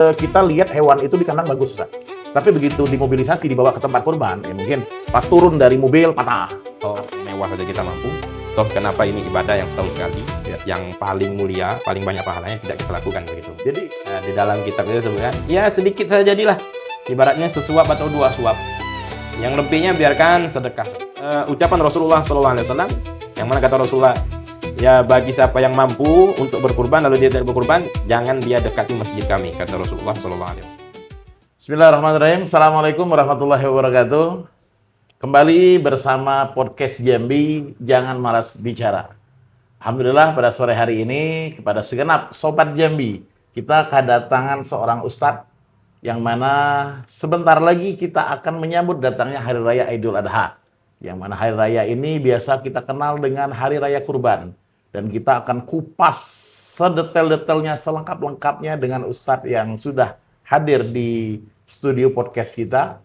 Kita lihat hewan itu di kandang bagus, Ustaz. Tapi begitu dimobilisasi dibawa ke tempat kurban, ya mungkin pas turun dari mobil patah. Oh, mewah saja kita mampu. Toh kenapa ini ibadah yang setahun sekali, yang paling mulia, paling banyak pahalanya tidak kita lakukan begitu. Jadi Di dalam kitab itu sebenarnya, ya sedikit saja jadilah. Ibaratnya sesuap atau dua suap. Yang lebihnya biarkan sedekah. Ucapan Rasulullah SAW, yang mana kata Rasulullah, ya bagi siapa yang mampu untuk berkurban lalu dia tidak berkurban, jangan dia dekati masjid kami, kata Rasulullah SAW. Bismillahirrahmanirrahim. Assalamualaikum warahmatullahi wabarakatuh. Kembali bersama podcast Jambi, Jangan Malas Bicara. Alhamdulillah pada sore hari ini kepada segenap Sobat Jambi, kita kedatangan seorang ustadz yang mana sebentar lagi kita akan menyambut datangnya Hari Raya Idul Adha. Yang mana Hari Raya ini biasa kita kenal dengan Hari Raya Kurban. Dan kita akan kupas sedetail-detailnya, selengkap-lengkapnya dengan ustadz yang sudah hadir di studio podcast kita.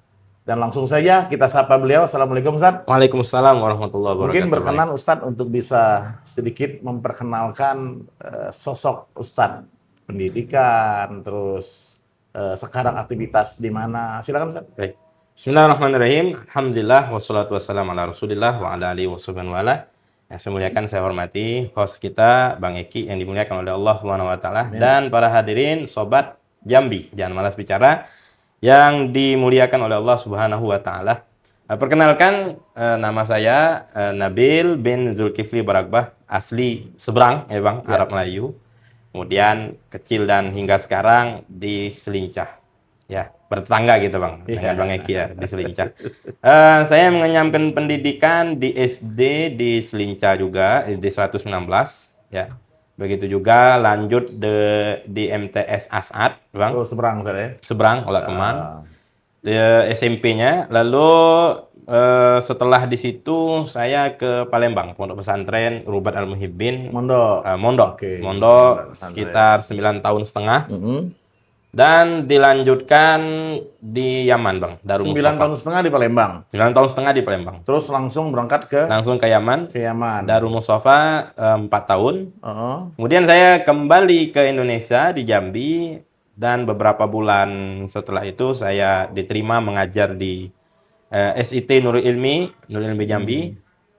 Dan langsung saja kita sapa beliau. Assalamualaikum Ustadz. Waalaikumsalam warahmatullahi wabarakatuh. Mungkin berkenan Ustadz untuk bisa sedikit memperkenalkan sosok Ustadz, pendidikan, terus sekarang aktivitas di mana. Silakan Ustadz. Baik. Bismillahirrahmanirrahim. Alhamdulillah wassalatu wassalamu ala Rasulillah wa ala alihi washabihi wa ala. Yang saya muliakan, saya hormati host kita Bang Eki yang dimuliakan oleh Allah Subhanahu wa taala, dan para hadirin sobat Jambi, Jangan Malas Bicara yang dimuliakan oleh Allah Subhanahu wa taala. Perkenalkan, nama saya Nabil bin Zulkifli Baragbah, asli Seberang ya Bang, Arab Melayu. Kemudian kecil dan hingga sekarang di Selincah. Ya, bertetangga gitu Bang, dengan Bang Eki ya, di Selincah. Saya mengenyamkan pendidikan di SD di Selincah juga, di 119 ya. Begitu juga lanjut di MTS As'ad, Bang. Oh, Seberang saya. Seberang, Olah Kemang. SMP-nya. Lalu setelah di situ saya ke Palembang, Pondok Pesantren Rubat Al-Muhibbin. Mondok. Oke. Mondok sekitar 9 tahun setengah. Dan dilanjutkan di Yaman, Bang. 9 tahun setengah di Palembang. 9 tahun setengah di Palembang. Terus langsung berangkat ke Yaman. Darul Mustafa 4 tahun. Kemudian saya kembali ke Indonesia di Jambi, dan beberapa bulan setelah itu saya diterima mengajar di SIT Nurul Ilmi Jambi.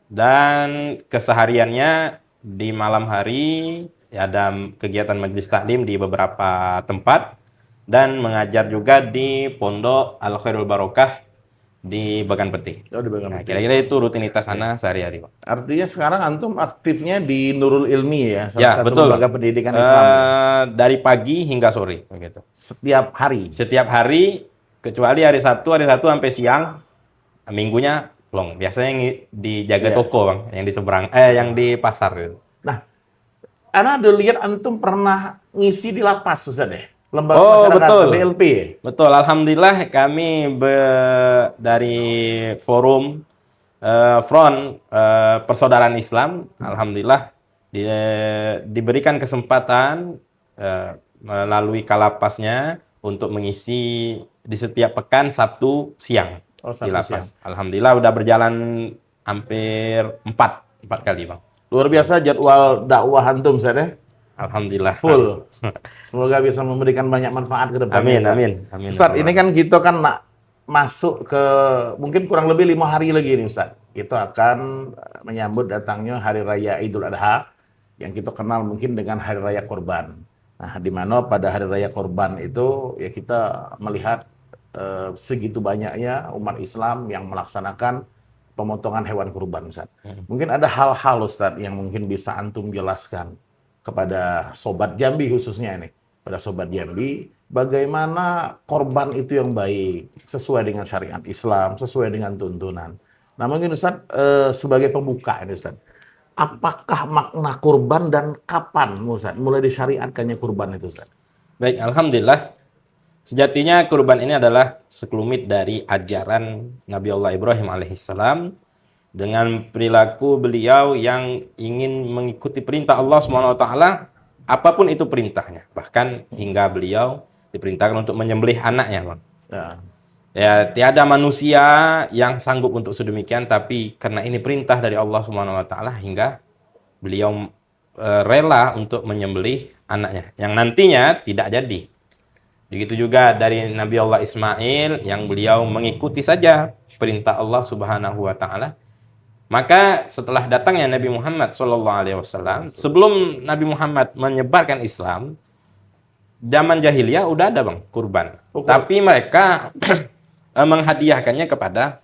Dan kesehariannya di malam hari ada kegiatan majelis taklim di beberapa tempat, dan mengajar juga di Pondok Al Khairul Barokah di Bagan Peti. Oh, di Bagan Peti. Kira-kira itu rutinitas Ana sehari-hari, Pak. Artinya sekarang antum aktifnya di Nurul Ilmi ya, salah satu betul. lembaga pendidikan Islam. Dari pagi hingga sore begitu. Setiap hari. Setiap hari kecuali hari Sabtu sampai siang. Minggunya plong. Biasanya dijaga toko, Bang, yang di seberang yang di pasar gitu. Nah, Ana udah lihat antum pernah ngisi di lapas, Ustaz deh. Lembaga masyarakat, betul. BLP. Betul, alhamdulillah kami dari forum Front Persaudaraan Islam, alhamdulillah diberikan kesempatan melalui kalapasnya untuk mengisi di setiap pekan Sabtu siang di lapas. Siang. Alhamdulillah udah berjalan hampir 4 kali, Bang. Luar biasa jadwal dakwah antum, Ustaz deh. Alhamdulillah. Full. Semoga bisa memberikan banyak manfaat ke depannya. Amin. Ustaz, ini kan kita kan masuk ke mungkin kurang lebih 5 hari lagi nih, Ustaz. Kita akan menyambut datangnya Hari Raya Idul Adha yang kita kenal mungkin dengan Hari Raya Kurban. Nah, di mana pada Hari Raya Kurban itu ya kita melihat segitu banyaknya umat Islam yang melaksanakan pemotongan hewan kurban, Ustaz. Mungkin ada hal-hal, Ustaz, yang mungkin bisa antum jelaskan kepada Sobat Jambi khususnya ini. Pada Sobat Jambi, bagaimana korban itu yang baik, sesuai dengan syariat Islam, sesuai dengan tuntunan. Nah, mungkin Ustaz, sebagai pembuka ini Ustaz, apakah makna kurban dan kapan Ustaz mulai disyariatkannya kurban itu, Ustaz? Baik, alhamdulillah. Sejatinya kurban ini adalah sekelumit dari ajaran Nabi Allah Ibrahim alaihissalam, dengan perilaku beliau yang ingin mengikuti perintah Allah SWT, apapun itu perintahnya. Bahkan hingga beliau diperintahkan untuk menyembelih anaknya, Bang. Ya, tiada manusia yang sanggup untuk sedemikian, tapi karena ini perintah dari Allah SWT, hingga beliau rela untuk menyembelih anaknya, yang nantinya tidak jadi. Begitu juga dari Nabi Allah Ismail yang beliau mengikuti saja perintah Allah Subhanahu wa taala. Maka setelah datangnya Nabi Muhammad SAW, sebelum Nabi Muhammad menyebarkan Islam, zaman jahiliyah udah ada bang kurban. Oh, Tapi mereka menghadiahkannya kepada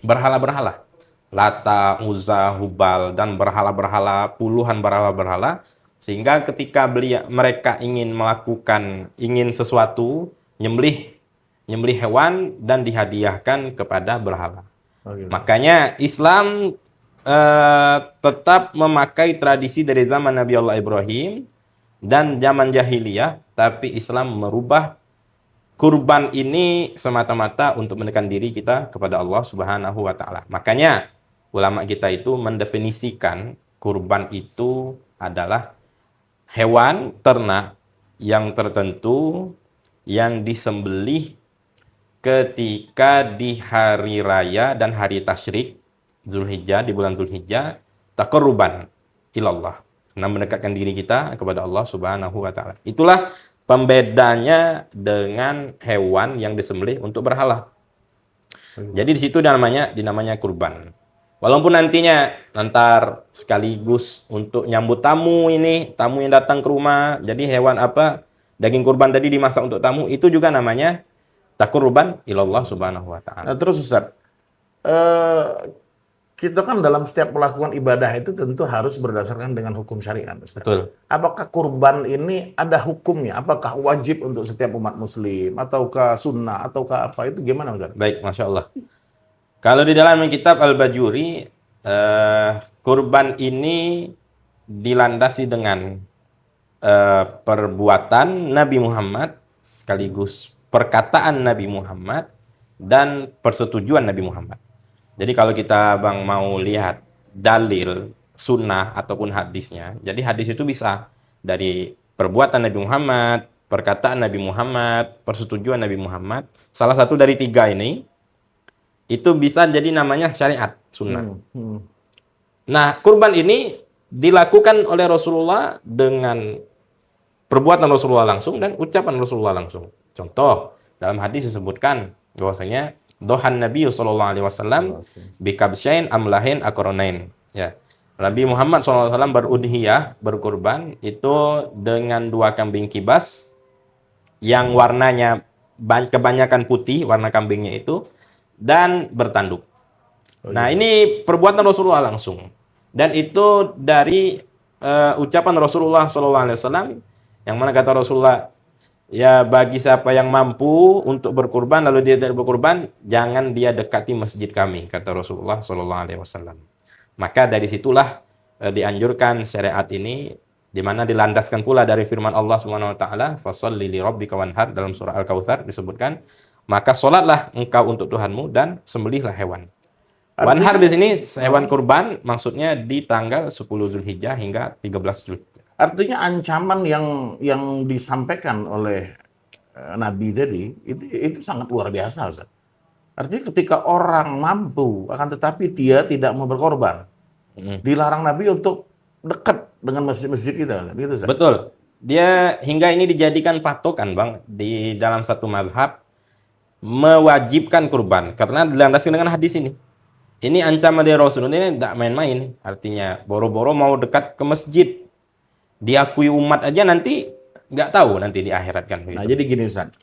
berhala-berhala. Lata, Uzza, Hubal, dan berhala-berhala, puluhan berhala-berhala. Sehingga ketika mereka ingin sesuatu, nyembelih hewan dan dihadiahkan kepada berhala. oh, gitu. Makanya Islam tetap memakai tradisi dari zaman Nabi Allah Ibrahim dan zaman jahiliyah, tapi Islam merubah kurban ini semata-mata untuk menekan diri kita kepada Allah Subhanahu wa taala. Makanya ulama kita itu mendefinisikan kurban itu adalah hewan ternak yang tertentu yang disembelih ketika di hari raya dan hari tasyrik Zulhijjah, di bulan Zulhijjah, taqarruban ilallah, karena mendekatkan diri kita kepada Allah Subhanahu wa taala. Itulah pembedanya dengan hewan yang disembelih untuk berhala. Jadi di situ dinamanya kurban. Walaupun nantinya sekaligus untuk nyambut tamu tamu yang datang ke rumah, jadi hewan daging kurban tadi dimasak untuk tamu, itu juga namanya taqarruban ilallah Subhanahu wa taala. Nah, terus Ustaz, kita kan dalam setiap melakukan ibadah itu tentu harus berdasarkan dengan hukum syariat, Ustaz. Betul. Apakah kurban ini ada hukumnya? Apakah wajib untuk setiap umat muslim? Ataukah sunnah? Ataukah apa? Itu gimana, Ustaz? Baik, Masya Allah. Kalau di dalam kitab Al-Bajuri, kurban ini dilandasi dengan perbuatan Nabi Muhammad sekaligus perkataan Nabi Muhammad dan persetujuan Nabi Muhammad. Jadi kalau kita bang mau lihat dalil sunnah ataupun hadisnya, jadi hadis itu bisa dari perbuatan Nabi Muhammad, perkataan Nabi Muhammad, persetujuan Nabi Muhammad. Salah satu dari tiga ini itu bisa jadi namanya syariat sunnah. Nah, kurban ini dilakukan oleh Rasulullah dengan perbuatan Rasulullah langsung dan ucapan Rasulullah langsung. Contoh, dalam hadis disebutkan bahwasanya dohan Nabi sallallahu alaihi wasallam bikabsyain amlahin akronain. Ya. Nabi Muhammad sallallahu alaihi wasallam berudhiyah, berkurban itu dengan 2 kambing kibas yang warnanya kebanyakan putih, warna kambingnya itu, dan bertanduk. Nah, ini perbuatan Rasulullah langsung. Dan itu dari ucapan Rasulullah SAW, yang mana kata Rasulullah, ya bagi siapa yang mampu untuk berkurban lalu dia tidak berkurban, jangan dia dekati masjid kami, kata Rasulullah SAW. Maka dari situlah dianjurkan syariat ini, di mana dilandaskan pula dari firman Allah Subhanahu wa taala, fasholli li rabbika wanhar, dalam surah Al-Kautsar disebutkan, maka salatlah engkau untuk Tuhanmu dan sembelihlah hewan. Wanhar di sini hewan kurban maksudnya di tanggal 10 Zulhijjah hingga 13 Zulhijjah. Artinya ancaman yang disampaikan oleh Nabi tadi itu sangat luar biasa, Ustaz. Artinya ketika orang mampu akan tetapi dia tidak mau berkorban, dilarang Nabi untuk dekat dengan masjid-masjid kita, gitu, Ustaz. Betul. Dia hingga ini dijadikan patokan, Bang, di dalam satu mazhab mewajibkan kurban karena dilandaskan dengan hadis ini. Ini ancaman dari Rasulullah ini tidak main-main. Artinya boro-boro mau dekat ke masjid, diakui umat aja nanti nggak tahu nanti di akhirat kan. Nah, jadi gini, Ustaz.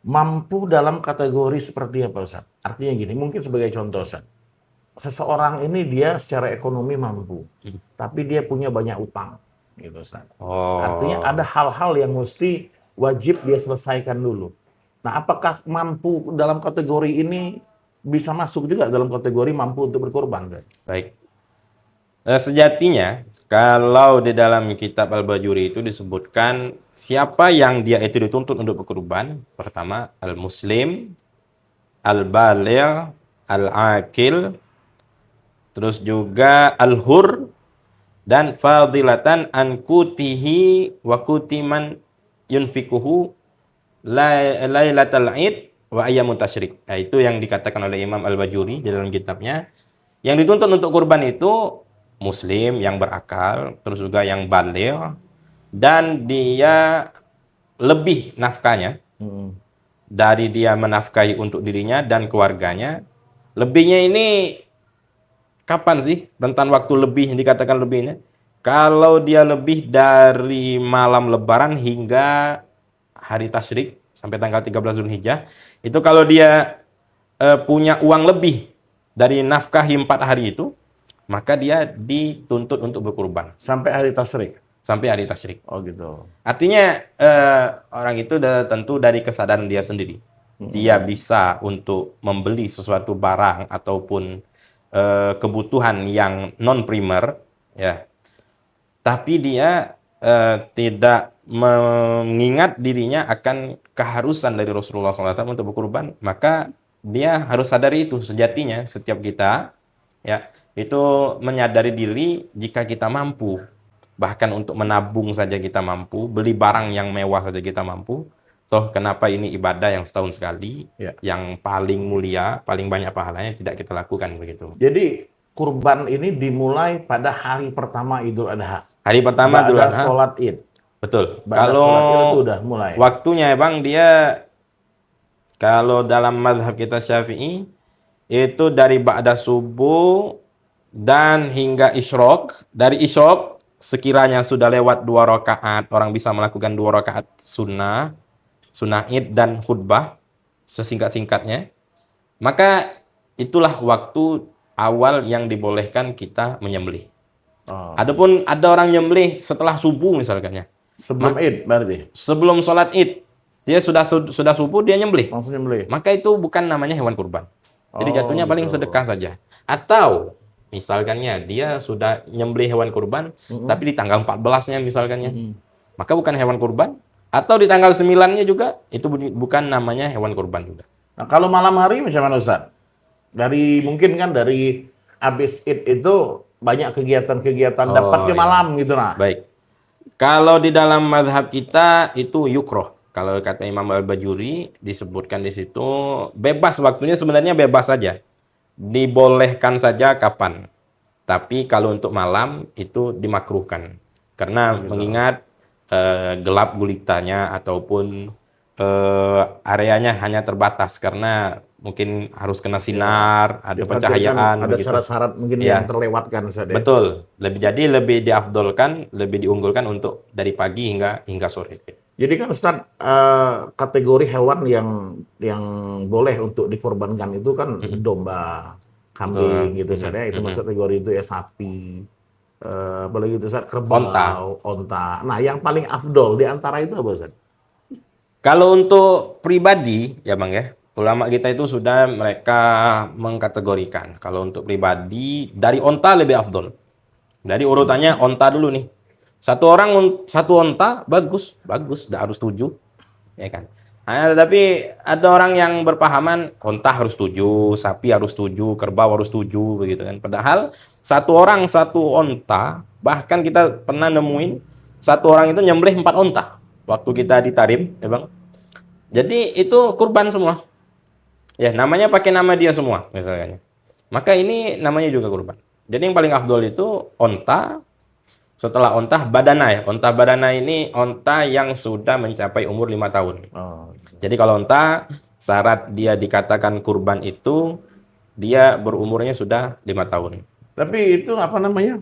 Mampu dalam kategori seperti apa, Ustaz? Artinya gini, mungkin sebagai contoh, Ustaz. Seseorang ini dia secara ekonomi mampu, tapi dia punya banyak utang, gitu, Ustaz. Artinya ada hal-hal yang mesti wajib dia selesaikan dulu. Nah, apakah mampu dalam kategori ini bisa masuk juga dalam kategori mampu untuk berkorban, Ustaz? Baik. Sejatinya, kalau di dalam kitab Al-Bajuri itu disebutkan siapa yang dia itu dituntut untuk berkorban, pertama al-muslim, al-baligh, al-aqil, terus juga al-hur, dan fadilatan an kutihi wa kutiman yunfikuhu lailatal id wa ayyamut tasyrik. Nah, itu yang dikatakan oleh Imam Al-Bajuri di dalam kitabnya. Yang dituntut untuk kurban itu muslim yang berakal, terus juga yang baligh, dan dia lebih nafkahnya Hmm. Dari dia menafkahi untuk dirinya dan keluarganya. Lebihnya ini kapan sih rentan waktu lebih yang dikatakan lebihnya? Kalau dia lebih dari malam Lebaran hingga hari tasyrik sampai tanggal 13 Zulhijjah, itu kalau dia punya uang lebih dari nafkahi 4 hari itu, maka dia dituntut untuk berkurban Sampai hari tasyrik. sampai hari tasyrik. Oh gitu. Artinya orang itu tentu dari kesadaran dia sendiri. Dia bisa untuk membeli sesuatu barang ataupun kebutuhan yang non primer, ya. Tapi dia tidak mengingat dirinya akan keharusan dari Rasulullah SAW untuk berkurban, maka dia harus sadari itu sejatinya setiap kita, ya, itu menyadari diri jika kita mampu. Bahkan untuk menabung saja kita mampu, beli barang yang mewah saja kita mampu. Toh kenapa ini ibadah yang setahun sekali, Ya. yang paling mulia, paling banyak pahalanya tidak kita lakukan begitu. Jadi kurban ini dimulai pada hari pertama Idul Adha. Hari pertama Idul Ba'da Adha, sholat Id. betul. Ba'da Kalau sholat Id itu udah mulai. waktunya Bang, dia kalau dalam mazhab kita Syafi'i itu dari ba'da subuh dan hingga isyraq. Dari isyraq sekiranya sudah lewat 2 rakaat, orang bisa melakukan 2 rakaat sunnah Id dan khutbah sesingkat-singkatnya. Maka itulah waktu awal yang dibolehkan kita menyembelih. Oh. Adapun ada orang nyembelih setelah subuh misalkannya. Sebelum Id berarti. Sebelum sholat Id, dia sudah subuh dia nyembelih. Langsung nyembelih. Maka itu bukan namanya hewan kurban. Jadi Oh, jatuhnya paling gitu. sedekah saja. Atau misalkannya dia sudah nyembelih hewan kurban, tapi di tanggal 14-nya misalkannya, maka bukan hewan kurban. Atau di tanggal 9-nya juga, itu bukan namanya hewan kurban juga. Nah, kalau malam hari macam mana Ustaz? Mungkin kan dari habis Id itu banyak kegiatan-kegiatan Oh, dapat di iya. malam gitu nah. Baik. Kalau di dalam mazhab kita itu yukroh. Kalau kata Imam Al-Bajuri disebutkan di situ bebas, waktunya sebenarnya bebas saja. Dibolehkan saja kapan. Tapi kalau untuk malam itu dimakruhkan. Karena mengingat gelap gulitanya ataupun areanya hanya terbatas karena mungkin harus kena sinar, ada Ya, berarti pencahayaan kan ada begitu. syarat-syarat mungkin Ya. yang terlewatkan Ustaz ya. Betul. Lebih diafdolkan, lebih diunggulkan untuk dari pagi hingga sore. Jadi kan Ustaz, kategori hewan yang boleh untuk dikorbankan itu kan domba, kambing gitu Ustaz ya. Itu masuk kategori itu ya, sapi. Boleh gitu Ustaz, kerbau, onta. Nah, yang paling afdol di antara itu apa Ustaz? Kalau untuk pribadi, ya Bang ya, ulama kita itu sudah mereka mengkategorikan. Kalau untuk pribadi, dari onta lebih afdol. Dari urutannya onta dulu nih. Satu onta, bagus, tidak harus 7. Ya kan? Nah, tapi ada orang yang berpahaman, onta harus 7, sapi harus 7, kerbau harus 7, begitu kan. Padahal, satu orang, satu onta, bahkan kita pernah nemuin, satu orang itu nyembelih 4 onta. Waktu kita di Tarim, ya Bang. Jadi itu kurban semua. Ya, namanya pakai nama dia semua, misalnya. Maka ini namanya juga kurban. Jadi yang paling afdol itu onta. Setelah onta, badana ya. Onta badana ini onta yang sudah mencapai umur 5 tahun. Oh, Jadi kalau onta, syarat dia dikatakan kurban itu, dia berumurnya sudah 5 tahun. tapi itu apa namanya?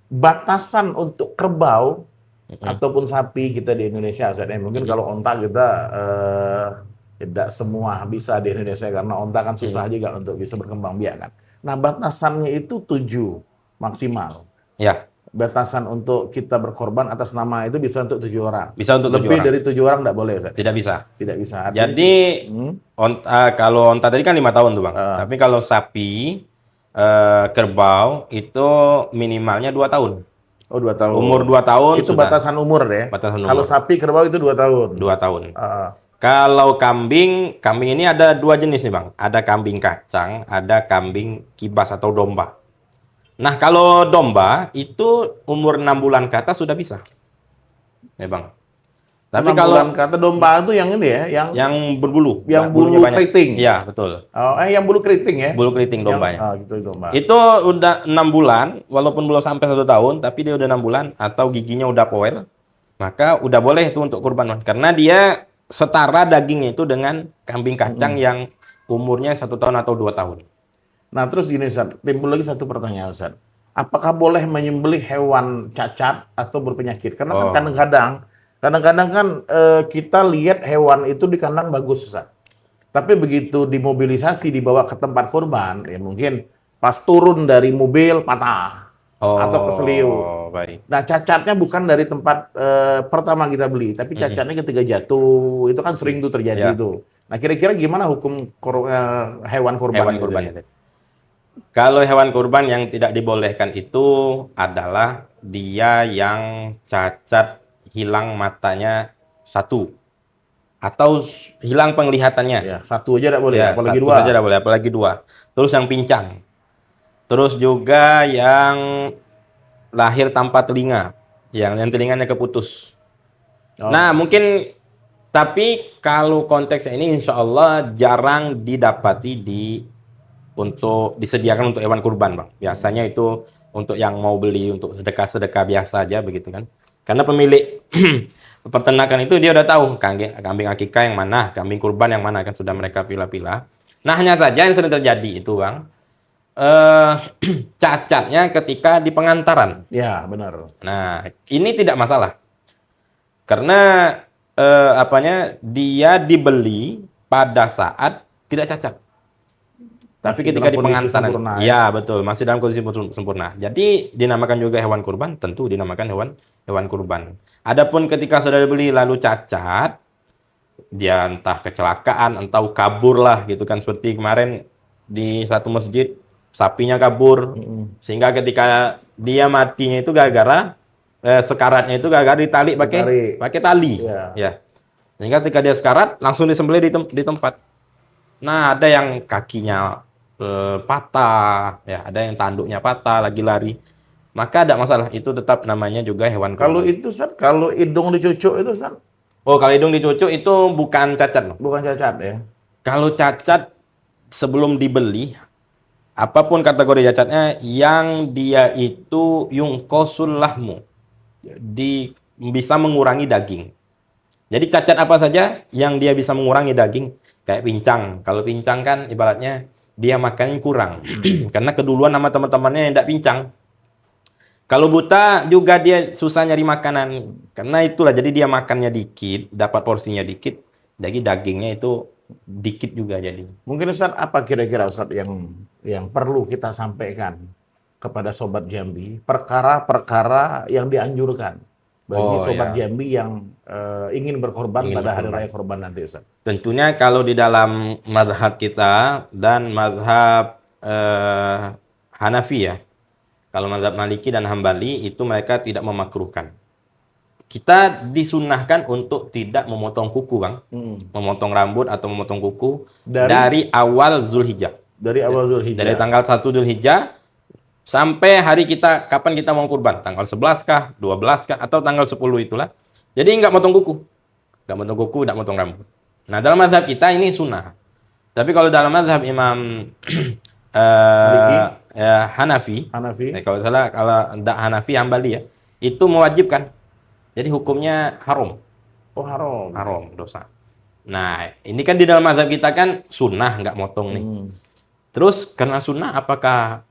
Batasan untuk kerbau ataupun sapi kita di Indonesia Ustaz ya. Mungkin kalau onta kita tidak semua bisa di Indonesia karena onta kan susah juga untuk bisa berkembang biak kan. Nah, batasannya itu 7 maksimal. Ya, Batasan untuk kita berkorban atas nama itu bisa untuk 7 orang. bisa untuk 7 Lebih orang. dari 7 orang tidak boleh Ustaz. Tidak bisa. Tidak bisa. Artinya Jadi kalau onta tadi kan 5 tahun tuh Bang. Tapi kalau sapi, kerbau itu minimalnya 2 tahun. oh 2 tahun. Umur 2 tahun Itu sudah. batasan umur ya. Batasan umur. Kalau sapi kerbau itu 2 tahun. 2 tahun. Ah, Kalau kambing ini ada 2 jenis nih Bang. Ada kambing kacang, ada kambing kibas atau domba. Nah, kalau domba itu umur 6 bulan ke atas sudah bisa. Ya Bang. Tapi 6 kalau bulan kata domba itu yang ini ya, yang berbulu, yang bulunya bulu banyak. keriting. Iya, betul. Yang bulu keriting ya. Bulu keriting dombanya. Gitu domba. Itu udah 6 bulan, walaupun belum sampai 1 tahun, tapi dia udah 6 bulan atau giginya udah poel, maka udah boleh itu untuk kurban. Karena dia setara dagingnya itu dengan kambing kacang yang umurnya 1 tahun atau 2 tahun. Nah, terus gini Ustaz, timbul lagi satu pertanyaan Ustaz. Apakah boleh menyembelih hewan cacat atau berpenyakit? Karena kan Oh, kadang-kadang kan kita lihat hewan itu di kandang bagus Ustaz. Tapi begitu dimobilisasi dibawa ke tempat kurban, ya mungkin pas turun dari mobil patah atau keseliu. baik. Nah, cacatnya bukan dari tempat pertama kita beli, tapi cacatnya ketika jatuh, itu kan sering tuh terjadi Ya, itu. Nah, kira-kira gimana hukum hewan kurban hewan itu kurban ya? itu. Kalau hewan kurban yang tidak dibolehkan itu adalah dia yang cacat hilang matanya satu atau hilang penglihatannya. Ya, satu aja tidak boleh, Ya, apalagi satu saja dua. tidak boleh, apalagi dua. Terus yang pincang. Terus juga yang lahir tanpa telinga, yang telinganya keputus. Nah, Oh, mungkin tapi kalau konteksnya ini insya Allah jarang didapati untuk disediakan untuk hewan kurban, Bang. Biasanya itu untuk yang mau beli untuk sedekah-sedekah biasa aja begitu kan. Karena pemilik peternakan itu dia udah tahu kambing akikah yang mana, kambing kurban yang mana kan sudah mereka pilah-pilah. Nah, hanya saja yang sering terjadi itu, Bang, eh cacatnya ketika di pengantaran. ya benar. Nah, ini tidak masalah karena apanya dia dibeli pada saat tidak cacat. Tapi Masih ketika dalam di kondisi pengantaran, sempurna ya. ya betul, masih dalam kondisi sempurna. Jadi dinamakan juga hewan kurban, tentu dinamakan hewan hewan kurban. Adapun ketika sudah dibeli lalu cacat, dia entah kecelakaan, entah kabur lah gitu kan, seperti kemarin di satu masjid sapinya kabur, sehingga ketika dia matinya itu gara-gara sekaratnya itu gara-gara ditali pakai Ditarik. pakai tali, Ya. ya. Sehingga ketika dia sekarat langsung disembelih di tempat. Nah, ada yang kakinya patah, ya, ada yang tanduknya patah lagi lari. Maka tidak masalah, itu tetap namanya juga hewan Kalau kurban. itu Sat, kalau hidung dicucuk itu Sat, Oh, kalau hidung dicucuk itu bukan cacat, loh. bukan cacat ya. Kalau cacat sebelum dibeli, apapun kategori cacatnya, yang dia itu yungkosul lahmu, bisa mengurangi daging. Jadi cacat apa saja yang dia bisa mengurangi daging, kayak pincang. Kalau pincang kan ibaratnya dia makannya kurang, karena keduluan sama teman-temannya yang tidak pincang. Kalau buta juga dia susah nyari makanan, karena itulah jadi dia makannya dikit, dapat porsinya dikit, jadi dagingnya itu dikit juga jadi. Mungkin Ustaz, apa kira-kira Ustaz yang perlu kita sampaikan kepada Sobat Jambi, perkara-perkara yang dianjurkan bagi Oh Sobat ya, Jambi yang ingin berkorban ingin pada hari berkorban. raya korban nanti Ustaz. Tentunya kalau di dalam mazhab kita dan mazhab Hanafi ya, kalau mazhab Maliki dan Hambali itu mereka tidak memakruhkan. Kita disunahkan untuk tidak memotong kuku, Bang. Hmm. Memotong rambut atau memotong kuku Dari dari awal Zulhijjah. dari awal Dari Zulhijjah. tanggal 1 Zulhijjah sampai hari kita kapan kita mau kurban, tanggal 11 kah, 12 kah, atau tanggal 10 itulah. Jadi nggak motong kuku. Nggak motong kuku, nggak motong rambut. Nah, dalam mazhab kita ini sunnah. Tapi kalau dalam mazhab Imam Maliki, Hanafi, Hanafi. kalau salah kalau tidak Hanafi Hambali ya, itu mewajibkan. Jadi hukumnya haram, Oh haram. haram dosa. Nah, ini kan di dalam mazhab kita kan sunnah nggak motong nih. Hmm. Terus karena sunnah apakah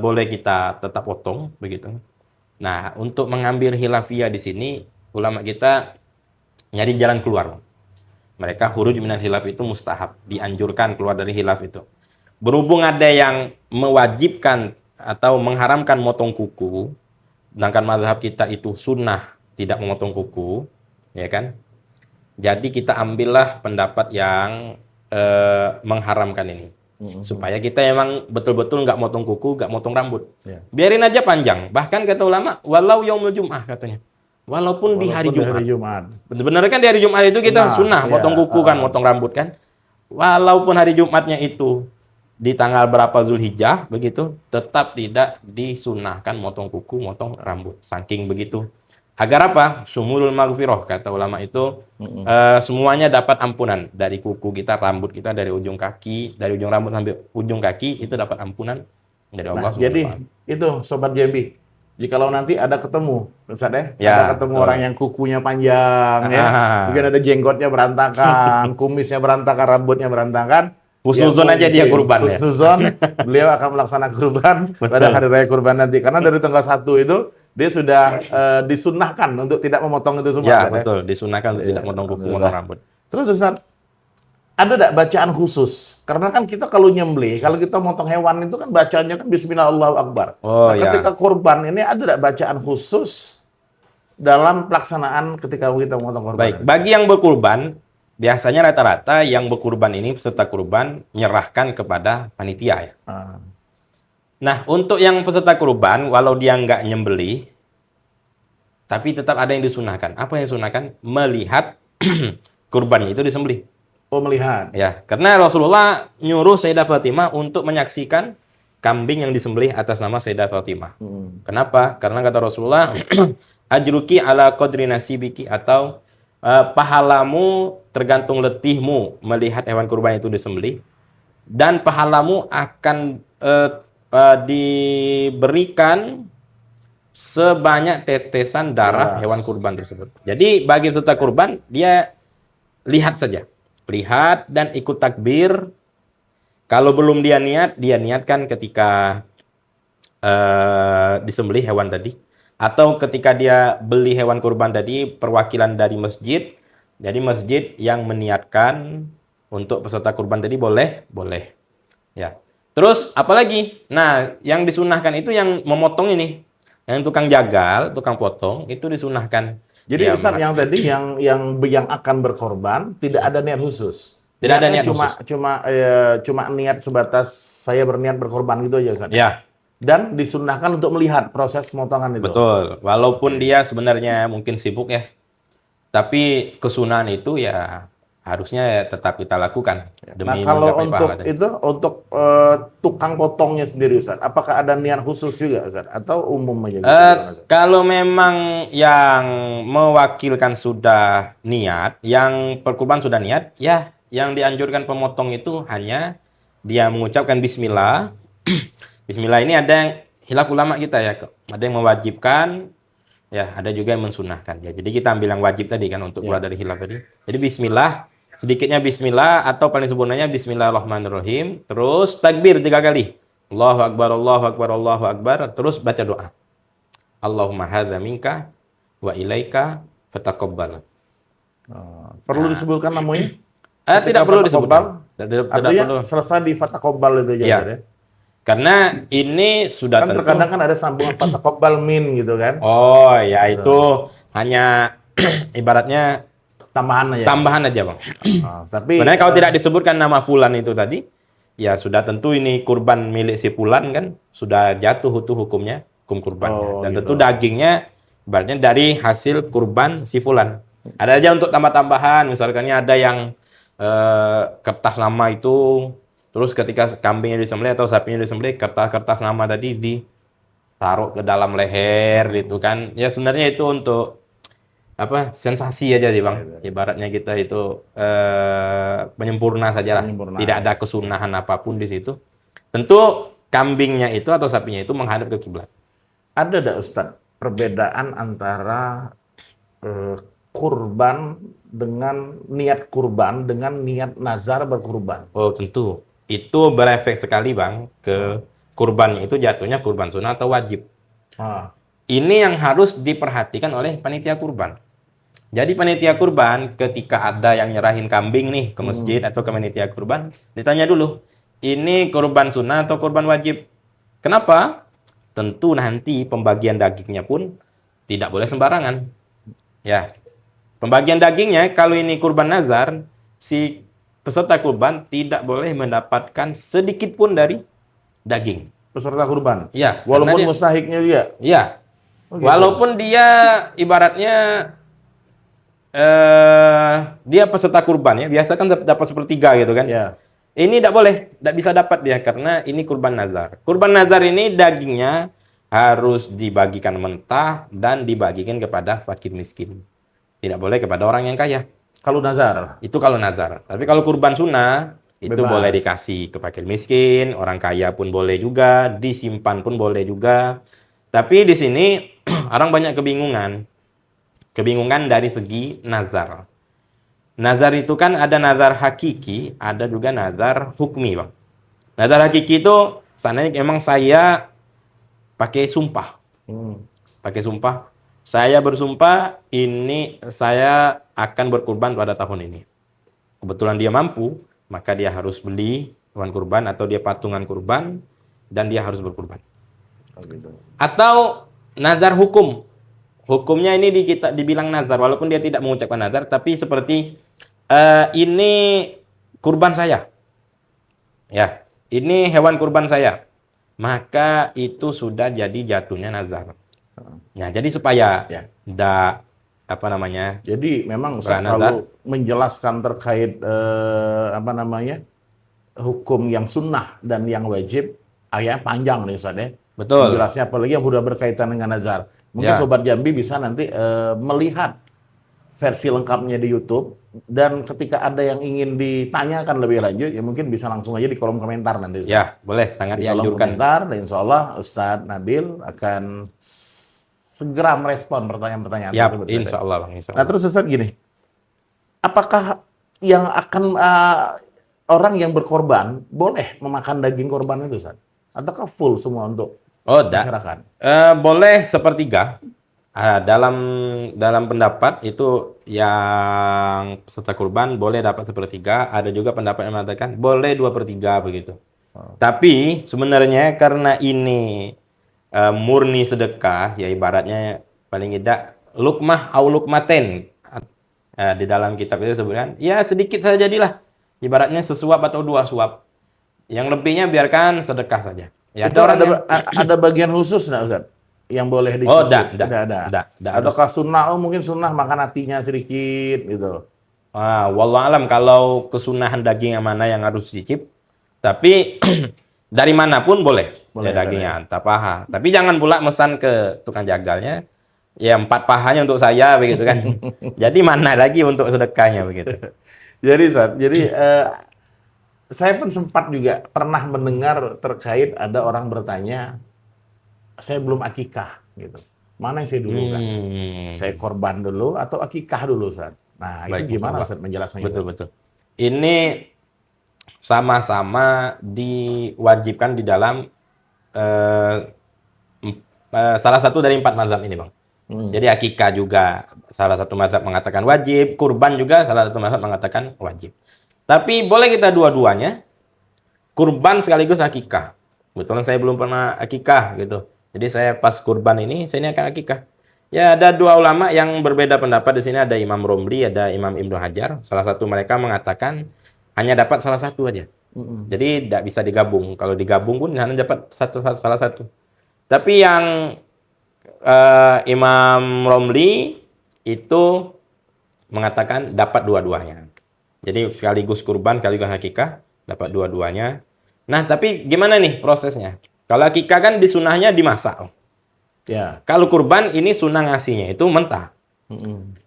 boleh kita tetap potong begitu? Nah, untuk mengambil khilafiyah di sini ulama kita nyari jalan keluar. Mereka khuruj minal khilaf itu mustahab, dianjurkan keluar dari khilaf itu. Berhubung ada yang mewajibkan atau mengharamkan motong kuku, sedangkan mazhab kita itu sunnah tidak memotong kuku, ya kan? Jadi kita ambillah pendapat yang mengharamkan ini. Supaya kita emang betul-betul nggak motong kuku, nggak motong rambut. Ya. Biarin aja panjang. Bahkan kata ulama, walau yaumul jum'ah katanya. Walaupun di hari Walaupun di hari Jumat. Jumat. Benar-benar kan di hari Jumat itu kita sunnah, ya. motong kuku kan, motong rambut kan. Walaupun hari Jumatnya itu di tanggal berapa Zulhijjah, begitu, tetap tidak disunahkan motong kuku, motong rambut. Saking begitu. Agar apa? Sumulul maghfirah, kata ulama itu, semuanya dapat ampunan. Dari kuku kita, rambut kita, dari ujung kaki, dari ujung rambut sampai ujung kaki, itu dapat ampunan dari Allah Nah, jadi SWT. itu Sobat Jambi. jikalau nanti ada ketemu, Ustaz Ya, ada ketemu betul. orang yang kukunya panjang, ya, Ah. mungkin ada jenggotnya berantakan, kumisnya berantakan, rambutnya berantakan, ya Husnuzon aja dia mungkin kurban ya. husnuzon, beliau akan melaksanakan kurban pada Betul. hari raya kurban nanti. Karena dari tanggal 1 itu dia sudah disunnahkan untuk tidak memotong itu semua, Ya, Ustaz, ya. betul. Disunahkan untuk Iya, tidak motong kuku, alhamdulillah. motong rambut. Terus Ustaz, ada nggak bacaan khusus? Karena kan kita kalau nyembelih, kalau kita motong hewan itu kan bacaannya kan Bismillah Allahu Akbar. Oh, Nah, ya. ketika kurban ini ada nggak bacaan khusus dalam pelaksanaan ketika kita motong kurban? Baik, bagi yang berkurban, biasanya rata-rata yang berkurban ini peserta kurban menyerahkan kepada panitia ya. Ah, Nah, untuk yang peserta kurban, walau dia nggak nyembelih, tapi tetap ada yang disunahkan. Apa yang disunahkan? Melihat kurbannya itu disembelih. oh, melihat. Ya, karena Rasulullah nyuruh Sayyidah Fatimah untuk menyaksikan kambing yang disembelih atas nama Sayyidah Fatimah. Kenapa? Karena kata Rasulullah, ajruki ala qadri nasibiki, atau pahalamu tergantung letihmu melihat hewan kurban itu disembelih, dan pahalamu akan diberikan sebanyak tetesan darah hewan kurban tersebut. Jadi bagi peserta kurban, dia lihat saja. Lihat dan ikut takbir. Kalau belum dia niatkan ketika disembelih hewan tadi. Atau ketika dia beli hewan kurban tadi, perwakilan dari masjid. Jadi masjid yang meniatkan untuk peserta kurban tadi boleh. Ya. Terus apalagi? Nah, yang disunahkan itu yang memotong ini. Yang tukang jagal, tukang potong, itu disunahkan. Jadi Ya, Ustaz yang tadi yang akan berkorban tidak ada niat khusus. Tidak ada Niatnya niat khusus. cuma niat sebatas saya berniat berkorban gitu aja Ustaz. Ya, Dan disunnahkan untuk melihat proses pemotongan itu. betul. Walaupun dia sebenarnya mungkin sibuk ya, tapi kesunahan itu ya harusnya ya tetap kita lakukan Nah, demi kalau menggapai untuk pahala tadi. itu untuk tukang potongnya sendiri Ustaz, apakah ada niat khusus juga Ustaz atau umum aja gitu? Ustaz? Kalau memang yang mewakilkan sudah niat, yang berkurban sudah niat, ya yang dianjurkan pemotong itu hanya dia mengucapkan Bismillah. Bismillah ini ada yang khilaf ulama kita ya, ada yang mewajibkan, ya ada juga yang mensunahkan. Ya, jadi kita ambil yang wajib tadi kan untuk keluar dari khilaf tadi. Jadi Bismillah, sedikitnya Bismillah atau paling sempurnanya Bismillahirrahmanirrahim. Terus takbir 3 kali. Allahu Akbar, Allahu Akbar, Allahu Akbar. Terus baca doa. Allahumma hadza minka wa ilaika fataqabbal. Perlu disebutkan namanya? Tidak perlu disebutkan. Tidak Artinya perlu. selesai di fataqabbal itu aja Ya. Ustaz, ya. Karena ini sudah Kan tentu. terkadang kan ada sambungan fataqabbal min gitu kan. Oh, ya itu hanya ibaratnya Tambahan aja. tambahan aja, Bang. Tapi Sebenarnya kalau tidak disebutkan nama fulan itu tadi, ya sudah tentu ini kurban milik si fulan kan, sudah jatuh itu hukum kurbannya. Oh, Dan gitu. tentu dagingnya ibaratnya dari hasil kurban si fulan. Ada aja untuk tambah-tambahan, misalkannya ada yang kertas nama itu, terus ketika kambingnya disembelih atau sapinya disembelih, kertas-kertas nama tadi ditaruh ke dalam leher gitu kan. Ya sebenarnya itu untuk apa, sensasi aja sih Bang. Ibaratnya kita itu penyempurna saja lah. Penyempurna. Tidak ada kesunahan apapun di situ. Tentu kambingnya itu atau sapinya itu menghadap ke kiblat. ada nggak Ustadz perbedaan antara kurban dengan niat kurban dengan niat nazar berkurban? Oh tentu. Itu berefek sekali Bang ke kurbannya itu jatuhnya kurban sunnah atau wajib. Ah, Ini yang harus diperhatikan oleh panitia kurban. Jadi panitia kurban ketika ada yang nyerahin kambing nih ke masjid atau ke panitia kurban, ditanya dulu, ini kurban sunnah atau kurban wajib? Kenapa? Tentu nanti pembagian dagingnya pun tidak boleh sembarangan. Ya, pembagian dagingnya kalau ini kurban nazar, si peserta kurban tidak boleh mendapatkan sedikit pun dari daging. peserta kurban. Ya, Walaupun karena mustahiknya juga. ya, Oh, gitu. walaupun dia ibaratnya dia peserta kurban ya, biasa kan dapat sepertiga gitu kan. Ya. Ini tidak boleh, tidak bisa dapat dia karena ini kurban nazar. Kurban nazar ini dagingnya harus dibagikan mentah dan dibagikan kepada fakir miskin. Tidak boleh kepada orang yang kaya. Kalau nazar. Itu kalau nazar. Tapi kalau kurban sunnah itu Bebas. boleh dikasih ke fakir miskin, orang kaya pun boleh juga, disimpan pun boleh juga. Tapi di sini orang banyak kebingungan dari segi nazar. Nazar itu kan ada nazar hakiki, ada juga nazar hukmi, Bang. Nazar hakiki itu seandainya emang saya pakai sumpah. Hmm. Pakai sumpah. Saya bersumpah ini saya akan berkurban pada tahun ini. Kebetulan dia mampu, maka dia harus beli hewan kurban atau dia patungan kurban dan dia harus berkurban. Oh, gitu. Atau nazar hukum. Hukumnya ini kita dibilang nazar walaupun dia tidak mengucapkan nazar, tapi seperti ini kurban saya. Ya, ini hewan kurban saya. Maka itu sudah jadi jatuhnya nazar. Nah, jadi supaya Ya. tidak apa namanya? Jadi memang Ustaz, Beranazar. kalau menjelaskan terkait apa namanya hukum yang sunnah dan yang wajib, ayatnya panjang nih Ustaz ya. Betul. Jelasnya apalagi yang sudah berkaitan dengan nazar. Mungkin Ya. Sobat Jambi bisa nanti melihat versi lengkapnya di YouTube, dan ketika ada yang ingin ditanyakan lebih lanjut, ya mungkin bisa langsung aja di kolom komentar nanti Ustaz. Ya, boleh, sangat Di kolom dianjurkan. komentar, dan insya Allah Ustadz Nabil akan segera merespon pertanyaan-pertanyaan Siap, tersebut. insya Allah, Bang. Insya Nah Allah. terus Ustadz gini, apakah yang akan orang yang berkorban boleh memakan daging korban itu Ustadz? Ataukah full semua untuk Oh, enggak. masyarakat? Boleh sepertiga. Dalam pendapat itu yang peserta kurban boleh dapat sepertiga. Ada juga pendapat yang mengatakan boleh 2/3 begitu. Tapi sebenarnya karena ini murni sedekah, ya ibaratnya paling tidak lukmah au lukmaten. Di dalam kitab itu sebutkan, ya sedikit saja jadilah. Ibaratnya sesuap atau 2 suap. Yang lebihnya biarkan sedekah saja. Ya, Itu ada orang yang ada bagian khusus nggak Ustadz? Yang boleh Oh, dicicip? enggak ada. harus. Ataukah sunnah? Oh mungkin sunnah makan hatinya sedikit gitu. Wallahu alam kalau kesunahan daging yang mana yang harus dicicip. Tapi dari manapun boleh, Boleh, ya dagingnya entah paha. Tapi jangan pula mesan ke tukang jagalnya. Ya 4 pahanya untuk saya begitu kan. Jadi mana lagi untuk sedekahnya begitu. Jadi Ustadz, saya pun sempat juga pernah mendengar terkait ada orang bertanya, saya belum akikah gitu. Mana yang saya dulukan? Saya korban dulu atau akikah dulu Ustadz? Nah, Baik, itu gimana Allah. Ustadz menjelaskannya? Betul. Ini sama-sama diwajibkan di dalam salah satu dari 4 mazhab ini, Bang. Jadi akikah juga salah satu mazhab mengatakan wajib, kurban juga salah satu mazhab mengatakan wajib. Tapi boleh kita dua-duanya, kurban sekaligus akikah. Kebetulan saya belum pernah akikah gitu. Jadi saya pas kurban ini, saya ini akan akikah. Ya ada 2 ulama yang berbeda pendapat di sini, ada Imam Romli, ada Imam Ibnu Hajar. Salah satu mereka mengatakan hanya dapat salah satu aja. Jadi tidak bisa digabung. Kalau digabung pun hanya dapat salah satu. Tapi yang Imam Romli itu mengatakan dapat dua-duanya. Jadi sekaligus kurban, sekaligus akikah, dapat dua-duanya. Nah, tapi gimana nih prosesnya? Kalau akikah kan disunahnya dimasak. Ya. Kalau kurban ini sunah ngasihnya itu mentah.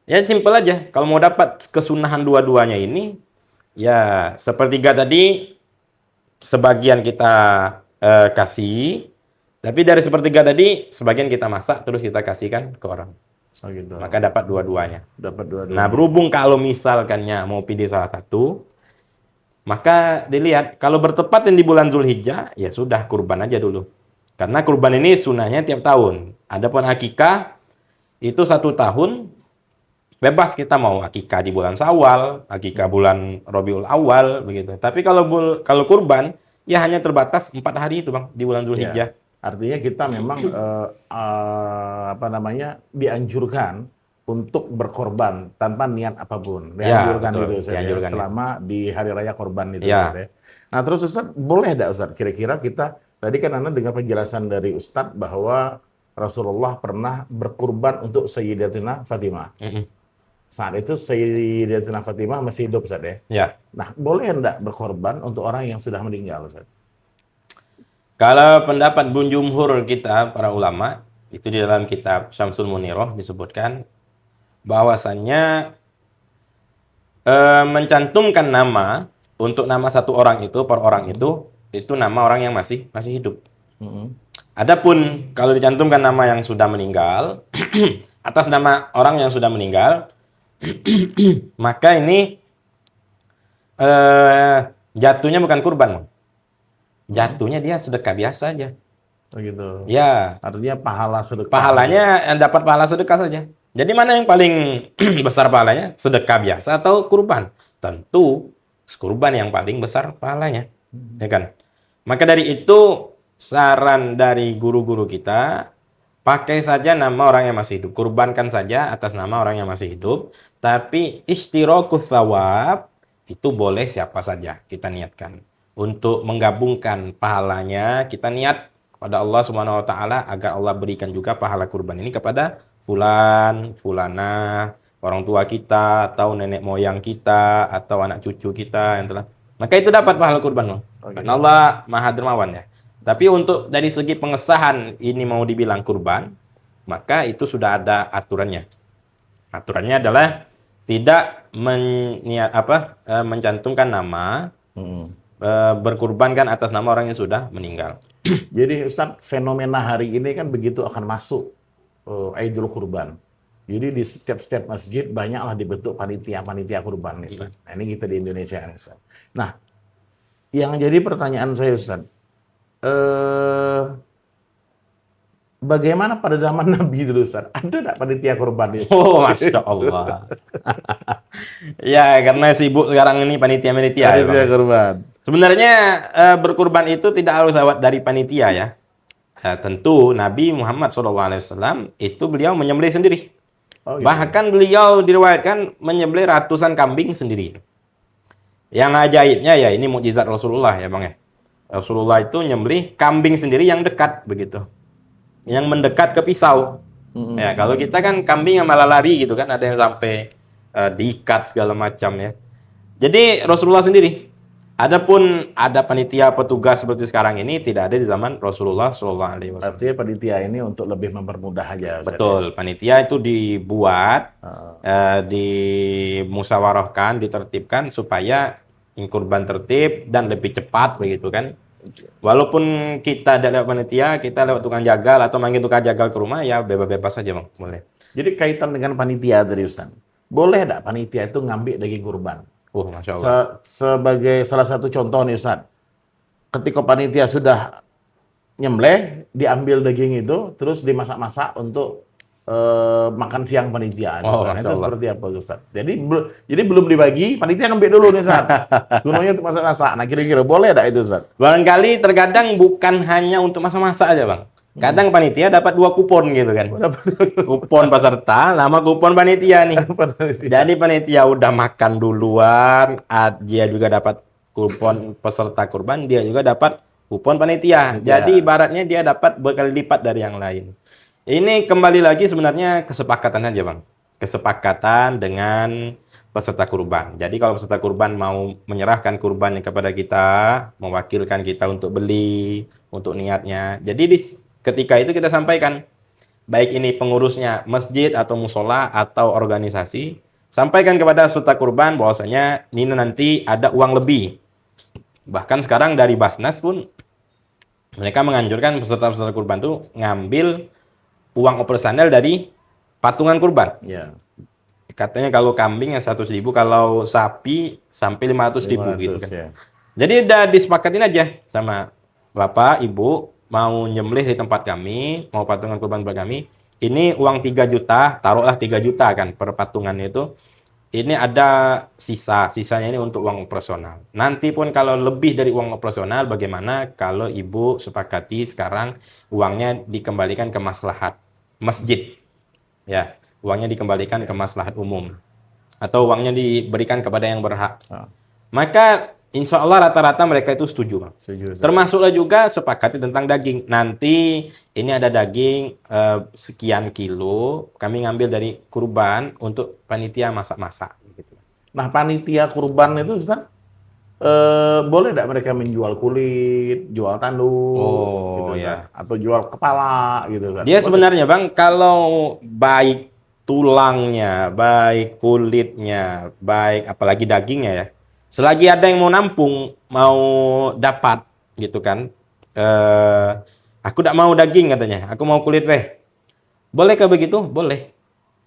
Ya simpel aja. Kalau mau dapat kesunahan dua-duanya ini, ya sepertiga tadi sebagian kita kasih, tapi dari sepertiga tadi sebagian kita masak terus kita kasihkan ke orang. Oh gitu. Maka dapat dua-duanya. Dapat dua-duanya. Nah, berhubung kalau misalkannya mau pilih salah satu, maka dilihat kalau bertepatan di bulan Zulhijjah, ya sudah kurban aja dulu. Karena kurban ini sunahnya tiap tahun. Adapun akikah itu 1 tahun, bebas kita mau akikah di bulan Syawal, akikah bulan Rabiul Awal begitu. Tapi kalau kurban ya hanya terbatas 4 hari itu, Bang, di bulan Zulhijjah. Artinya kita memang apa namanya dianjurkan untuk berkorban tanpa niat apapun. Dianjurkan betul. gitu Ustaz, Dianjurkan, selama di hari raya korban itu Ya. Ustaz, ya. Nah terus Ustaz, boleh enggak Ustaz kira-kira kita tadi kan Anda dengar penjelasan dari Ustaz bahwa Rasulullah pernah berkurban untuk Sayyidatina Fatimah. Saat itu Sayyidatina Fatimah masih hidup Ustaz ya. Ya. Nah, boleh enggak berkorban untuk orang yang sudah meninggal Ustaz? Kalau pendapat jumhur kita para ulama itu di dalam kitab Syamsul Munirah disebutkan bahwasannya mencantumkan nama untuk nama satu orang itu per orang itu nama orang yang masih hidup. Adapun kalau dicantumkan nama yang sudah meninggal atas nama orang yang sudah meninggal, maka ini jatuhnya bukan kurban, Bang. Jatuhnya dia sedekah biasa aja. Oh gitu. Ya, Artinya pahala sedekah. pahalanya dapat pahala sedekah saja. Jadi mana yang paling besar pahalanya? Sedekah biasa atau kurban? Tentu kurban yang paling besar pahalanya, ya kan? Maka dari itu saran dari guru-guru kita, pakai saja nama orang yang masih hidup, kurbankan saja atas nama orang yang masih hidup, tapi ishtirakus thawab itu boleh siapa saja kita niatkan. Untuk menggabungkan pahalanya, kita niat pada Allah Subhanahu wa taala agar Allah berikan juga pahala kurban ini kepada fulan, fulana, orang tua kita atau nenek moyang kita atau anak cucu kita yang telah. Maka itu dapat pahala kurban, Bang. Karena Allah Maha Dermawan ya. Tapi untuk dari segi pengesahan ini mau dibilang kurban, maka itu sudah ada aturannya. Aturannya adalah tidak mencantumkan nama berkurbankan atas nama orang yang sudah meninggal. Jadi Ustadz, fenomena hari ini kan begitu akan masuk Idul Kurban. Jadi di setiap masjid banyaklah dibentuk panitia kurban nih, Ustadz. Nah, ini kita di Indonesia kan, Ustadz. Nah, yang jadi pertanyaan saya, Ustadz, bagaimana pada zaman Nabi dulu, Ustadz? Ada nggak panitia kurban? Oh, Masya Allah. Ya, karena sibuk sekarang ini panitia-panitia. Panitia kurban. Sebenarnya berkurban itu tidak harus lewat dari panitia ya. Tentu Nabi Muhammad SAW itu beliau menyembelih sendiri. Oh, gitu. Bahkan beliau diriwayatkan menyembelih ratusan kambing sendiri. Yang ajaibnya ya ini mukjizat Rasulullah ya Bang ya. Rasulullah itu nyembelih kambing sendiri yang dekat begitu. Yang mendekat ke pisau. Ya, kalau kita kan kambing yang malah lari gitu kan, ada yang sampai diikat segala macam ya. Jadi Rasulullah sendiri. Adapun ada panitia petugas seperti sekarang ini tidak ada di zaman Rasulullah SAW. Artinya panitia ini untuk lebih mempermudah aja. Ustadz, Betul, panitia itu dibuat, dimusyawarahkan, ditertibkan supaya kurban tertib dan lebih cepat begitu kan. Walaupun kita tidak lewat panitia, kita lewat tukang jagal atau manggil tukang jagal ke rumah ya bebas-bebas saja Bang, boleh. Jadi kaitan dengan panitia tadi Ustaz. Boleh enggak panitia itu ngambil daging kurban? Masya Allah. Sebagai salah satu contoh nih Ustaz. Ketika panitia sudah nyembelih, diambil daging itu terus dimasak-masak untuk makan siang panitia. Oh, Ustaz. Masya Itu Allah. seperti apa Ustaz? Jadi belum dibagi, panitia ngambil dulu nih Ustaz. Gunanya untuk masak-masak. Nah, kira-kira boleh enggak itu Ustaz? Barangkali terkadang bukan hanya untuk masak-masak aja Bang. Kadang panitia dapat 2 kupon gitu kan. Kupon peserta sama kupon panitia nih. Jadi panitia udah makan duluan, dia juga dapat kupon peserta kurban, dia juga dapat kupon panitia. Jadi ibaratnya dia dapat berkali lipat dari yang lain. Ini kembali lagi sebenarnya kesepakatan aja Bang. Kesepakatan dengan peserta kurban. Jadi kalau peserta kurban mau menyerahkan kurbannya kepada kita, mewakilkan kita untuk beli, untuk niatnya. Jadi ketika itu kita sampaikan, baik ini pengurusnya masjid atau musola atau organisasi, sampaikan kepada peserta kurban bahwasanya ini nanti ada uang lebih. Bahkan sekarang dari Basnas pun mereka menganjurkan peserta-peserta kurban itu ngambil uang operasional dari patungan kurban. Ya. Katanya kalau kambing ya 100.000, kalau sapi sampai 500.000 gitu kan. Ya. Jadi udah disepakatin aja sama Bapak, Ibu, mau nyembelih di tempat kami, mau patungan kurban buat kami, ini uang 3 juta, taruhlah 3 juta kan per patungan itu. Ini ada sisanya ini untuk uang operasional. Nanti pun kalau lebih dari uang operasional, bagaimana kalau Ibu sepakati sekarang uangnya dikembalikan ke maslahat masjid. Ya, uangnya dikembalikan ke maslahat umum. Atau uangnya diberikan kepada yang berhak. Maka insya Allah rata-rata mereka itu setuju, Bang. Setuju. Termasuklah juga sepakati tentang daging. Nanti ini ada daging sekian kilo, kami ngambil dari kurban untuk panitia masak-masak. Gitu. Nah, panitia kurban itu Ustaz, boleh tidak mereka menjual kulit, jual tanduk, gitu, ya. kan? Atau jual kepala, gitu kan? Dia sebenarnya, Bang, kalau baik tulangnya, baik kulitnya, baik apalagi dagingnya ya, selagi ada yang mau nampung, mau dapat gitu kan, Aku tidak mau daging katanya, aku mau kulit weh. Bolehkah begitu? Boleh.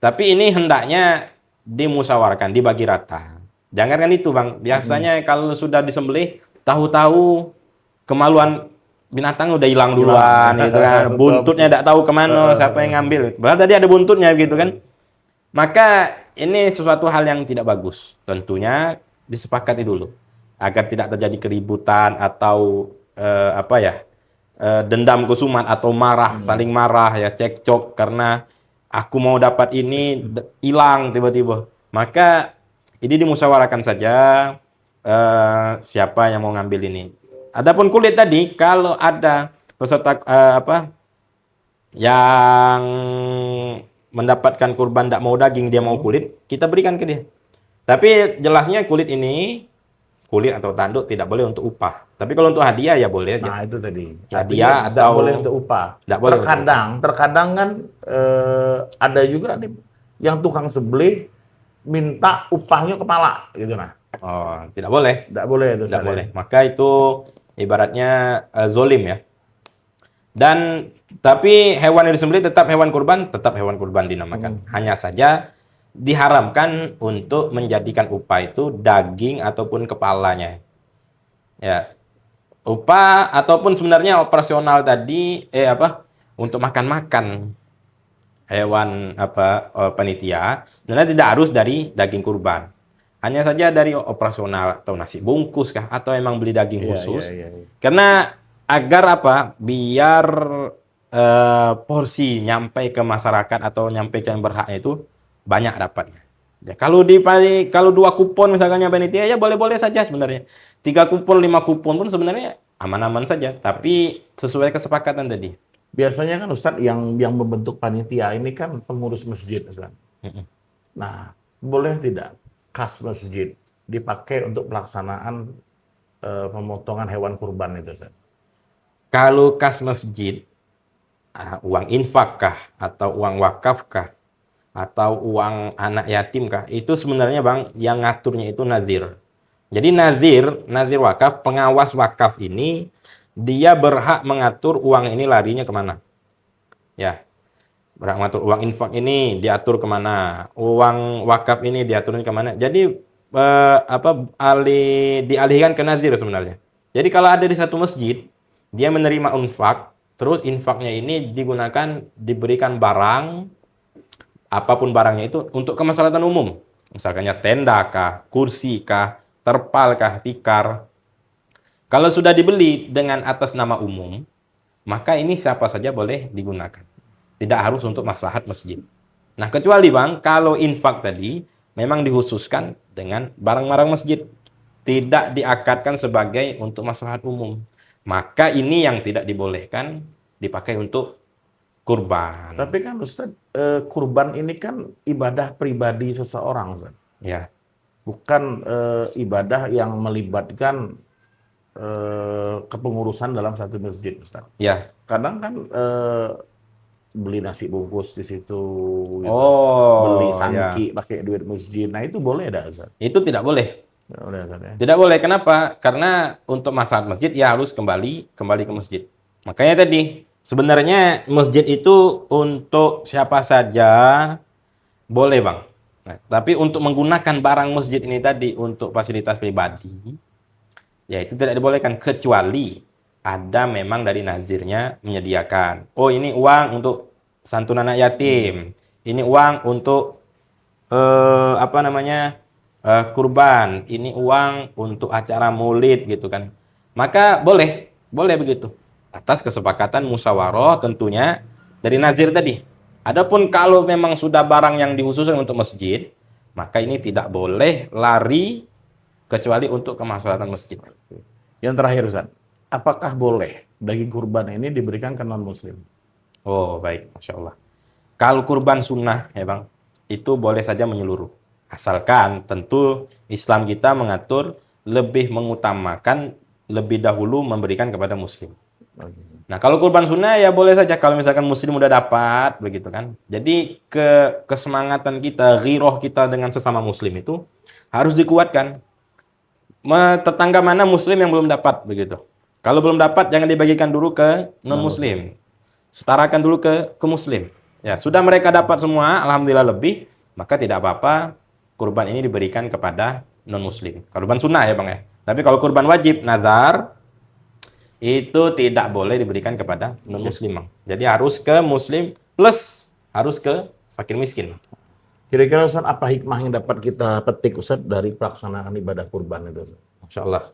Tapi ini hendaknya dimusyawarahkan, dibagi rata. Jangan kan itu Bang. Biasanya kalau sudah disembelih, tahu-tahu kemaluan binatang udah hilang duluan gitu kan. Betul, Buntutnya betul. tidak tahu kemana, siapa yang ngambil. Padahal tadi ada buntutnya gitu kan. Maka ini sesuatu hal yang tidak bagus. Tentunya disepakati dulu agar tidak terjadi keributan atau dendam kusumat atau marah, saling marah ya, cekcok karena aku mau dapat ini hilang tiba-tiba. Maka ini dimusyawarahkan saja siapa yang mau ngambil ini. Adapun kulit tadi, kalau ada peserta yang mendapatkan kurban tidak mau daging, dia mau kulit, kita berikan ke dia. Tapi jelasnya kulit ini, kulit atau tanduk tidak boleh untuk upah. Tapi kalau untuk hadiah ya boleh aja. Nah, itu tadi. Hadiah Tidak atau boleh untuk upah. tidak boleh untuk Terkadang kan ada juga nih yang tukang sembelih minta upahnya kepala gitu nah. Oh, tidak boleh. Tidak boleh itu. Tidak boleh. Maka itu ibaratnya zolim ya. Dan tapi hewan yang disembelih tetap hewan kurban dinamakan. Hanya saja diharamkan untuk menjadikan upah itu daging ataupun kepalanya. Ya. Upah ataupun sebenarnya operasional tadi untuk makan-makan hewan panitia sebenarnya tidak harus dari daging kurban. Hanya saja dari operasional atau nasi bungkus kah atau emang beli daging khusus. Iya. Karena agar biar porsi nyampe ke masyarakat atau nyampe ke yang berhaknya itu banyak dapatnya. Ya, kalau 2 kupon misalnya panitia ya boleh-boleh saja sebenarnya. 3 kupon, 5 kupon pun sebenarnya aman-aman saja. Tapi sesuai kesepakatan tadi. Biasanya kan Ustadz yang membentuk panitia ini kan pengurus masjid Ustadz. Nah, boleh tidak kas masjid dipakai untuk pelaksanaan pemotongan hewan kurban itu Ustadz? Kalau kas masjid, uang infak kah, atau uang wakaf kah, atau uang anak yatim kah, itu sebenarnya Bang, yang ngaturnya itu nazir. Jadi nazir wakaf, pengawas wakaf ini, dia berhak mengatur uang ini larinya kemana. Ya, berhak mengatur uang infak ini diatur kemana, uang wakaf ini diaturnya kemana. Jadi, dialihkan ke nazir sebenarnya. Jadi kalau ada di satu masjid, dia menerima infak, terus infaknya ini diberikan barang, apapun barangnya itu untuk kemaslahatan umum. Misalnya tenda kah, kursi kah, terpal kah, tikar. Kalau sudah dibeli dengan atas nama umum, maka ini siapa saja boleh digunakan. Tidak harus untuk maslahat masjid. Nah, kecuali Bang, kalau infak tadi memang dikhususkan dengan barang-barang masjid. Tidak diakatkan sebagai untuk maslahat umum. Maka ini yang tidak dibolehkan dipakai untuk kurban. Tapi kan Ustaz, kurban ini kan ibadah pribadi seseorang, Ustaz. Ya. Bukan ibadah yang melibatkan kepengurusan dalam satu masjid, Ustaz. Ya. Kadang kan beli nasi bungkus di situ, gitu. Oh, beli sangki pakai duit masjid. Nah itu boleh tidak, Ustaz? Itu tidak boleh. Boleh, Ustaz, ya? Tidak boleh. Kenapa? Karena untuk maslahat masjid ya harus kembali ke masjid. Makanya tadi sebenarnya masjid itu untuk siapa saja boleh Bang. Nah, tapi untuk menggunakan barang masjid ini tadi untuk fasilitas pribadi, ya itu tidak dibolehkan kecuali ada memang dari nazirnya menyediakan. Oh ini uang untuk santunan anak yatim, ini uang untuk kurban, ini uang untuk acara maulid gitu kan. Maka boleh begitu. Atas kesepakatan musyawarah tentunya dari nazir tadi. Adapun kalau memang sudah barang yang dikhususkan untuk masjid, maka ini tidak boleh lari kecuali untuk kemaslahatan masjid. Yang terakhir Ustaz, apakah boleh daging kurban ini diberikan ke non-muslim? Oh baik, Masya Allah. Kalau kurban sunnah ya Bang, itu boleh saja menyeluruh. Asalkan tentu Islam kita mengatur lebih mengutamakan lebih dahulu memberikan kepada muslim. Nah, kalau kurban sunnah ya boleh saja kalau misalkan muslim udah dapat begitu kan. Jadi kesemangatan kita, ghiroh kita dengan sesama muslim itu harus dikuatkan. Tetangga mana muslim yang belum dapat begitu. Kalau belum dapat, jangan dibagikan dulu ke non-muslim. Setarakan dulu ke muslim. Ya, sudah mereka dapat semua, alhamdulillah lebih, maka tidak apa-apa kurban ini diberikan kepada non-muslim. Kurban sunnah ya Bang ya. Tapi kalau kurban wajib, nazar, itu tidak boleh diberikan kepada non-muslim, Bang. Jadi harus ke muslim plus harus ke fakir miskin. Kira-kira Ustaz, apa hikmah yang dapat kita petik Ustaz dari pelaksanaan ibadah kurban itu? Masya Allah.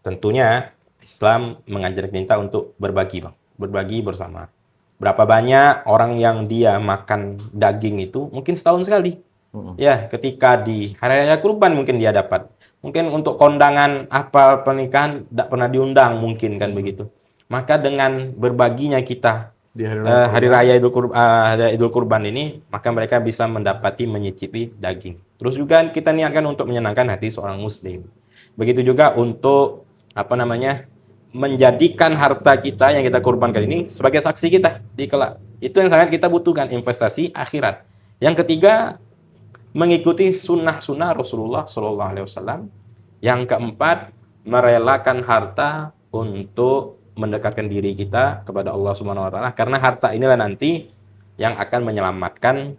Tentunya Islam mengajarkan kita untuk berbagi, Bang. Berbagi bersama. Berapa banyak orang yang dia makan daging itu mungkin setahun sekali. Ya, ketika di hari raya kurban mungkin dia dapat. Mungkin untuk kondangan apa pernikahan tidak pernah diundang mungkin kan begitu. Maka dengan berbaginya kita Di hari raya Idul Kurban ini, maka mereka bisa mendapati menyicipi daging. Terus juga kita niatkan untuk menyenangkan hati seorang muslim. Begitu juga untuk menjadikan harta kita yang kita kurbankan ini sebagai saksi kita di kelak. Itu yang sangat kita butuhkan, investasi akhirat. Yang ketiga, mengikuti sunnah-sunnah Rasulullah SAW. Yang keempat, merelakan harta untuk mendekatkan diri kita kepada Allah Subhanahu wa taala, karena harta inilah nanti yang akan menyelamatkan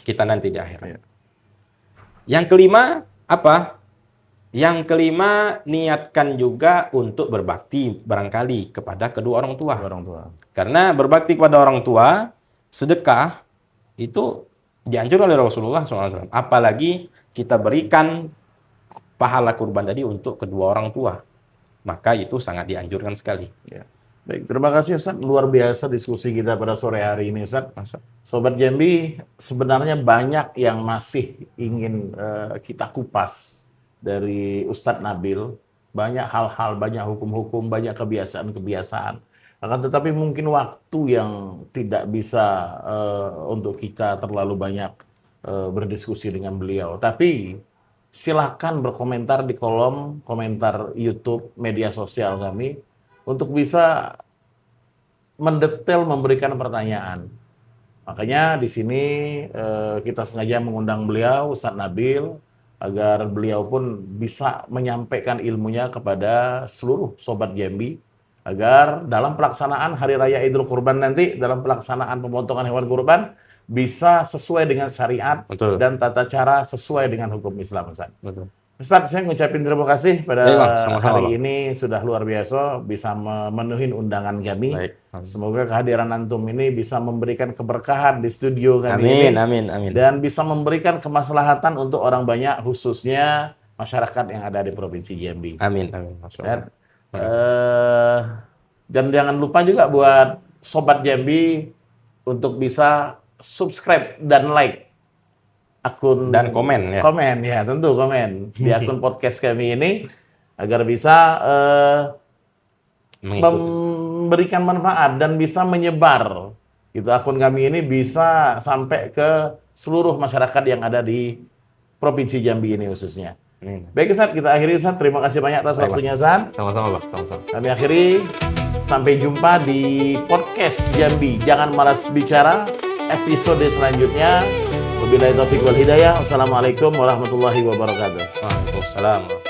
kita nanti di akhirat. Yang kelima apa? Yang kelima, niatkan juga untuk berbakti barangkali kepada kedua orang tua. Karena berbakti kepada orang tua, sedekah itu dianjurkan oleh Rasulullah SAW. Apalagi kita berikan pahala kurban tadi untuk kedua orang tua. Maka itu sangat dianjurkan sekali. Ya. Baik, terima kasih Ustaz. Luar biasa diskusi kita pada sore hari ini Ustaz. Sobat Jambi, sebenarnya banyak yang masih ingin kita kupas dari Ustadz Nabil. Banyak hal-hal, banyak hukum-hukum, banyak kebiasaan-kebiasaan. Akan tetapi mungkin waktu yang tidak bisa untuk kita terlalu banyak berdiskusi dengan beliau. Tapi silakan berkomentar di kolom komentar YouTube media sosial kami untuk bisa mendetail memberikan pertanyaan. Makanya di sini kita sengaja mengundang beliau Ustadz Nabil agar beliau pun bisa menyampaikan ilmunya kepada seluruh sobat Jambi agar dalam pelaksanaan hari raya Idul Kurban nanti, dalam pelaksanaan pemotongan hewan kurban bisa sesuai dengan syariat. Betul. Dan tata cara sesuai dengan hukum Islam, Ustaz. Betul. Ustaz, saya ngucapin terima kasih pada Sama-sama, hari Bang. ini sudah luar biasa bisa memenuhi undangan kami. Baik. Semoga kehadiran antum ini bisa memberikan keberkahan di studio kami Amin, ini amin, amin. dan bisa memberikan kemaslahatan untuk orang banyak, khususnya masyarakat yang ada di Provinsi Jambi. Amin, amin. Masya Allah. Dan jangan lupa juga buat sobat Jambi untuk bisa subscribe dan like akun Dan komen ya. Komen ya, tentu komen di akun podcast kami ini agar bisa memberikan manfaat dan bisa menyebar. Gitu, akun kami ini bisa sampai ke seluruh masyarakat yang ada di Provinsi Jambi ini khususnya. Baik Ustaz, kita akhiri Ustaz. Terima kasih banyak atas waktunya Ustaz. Sama-sama, Bang. Sama-sama. Kami akhiri, sampai jumpa di podcast Jambi. Jangan malas bicara, episode selanjutnya. Wabillahi taufiq wal hidayah. Wassalamualaikum warahmatullahi wabarakatuh. Waalaikumsalam.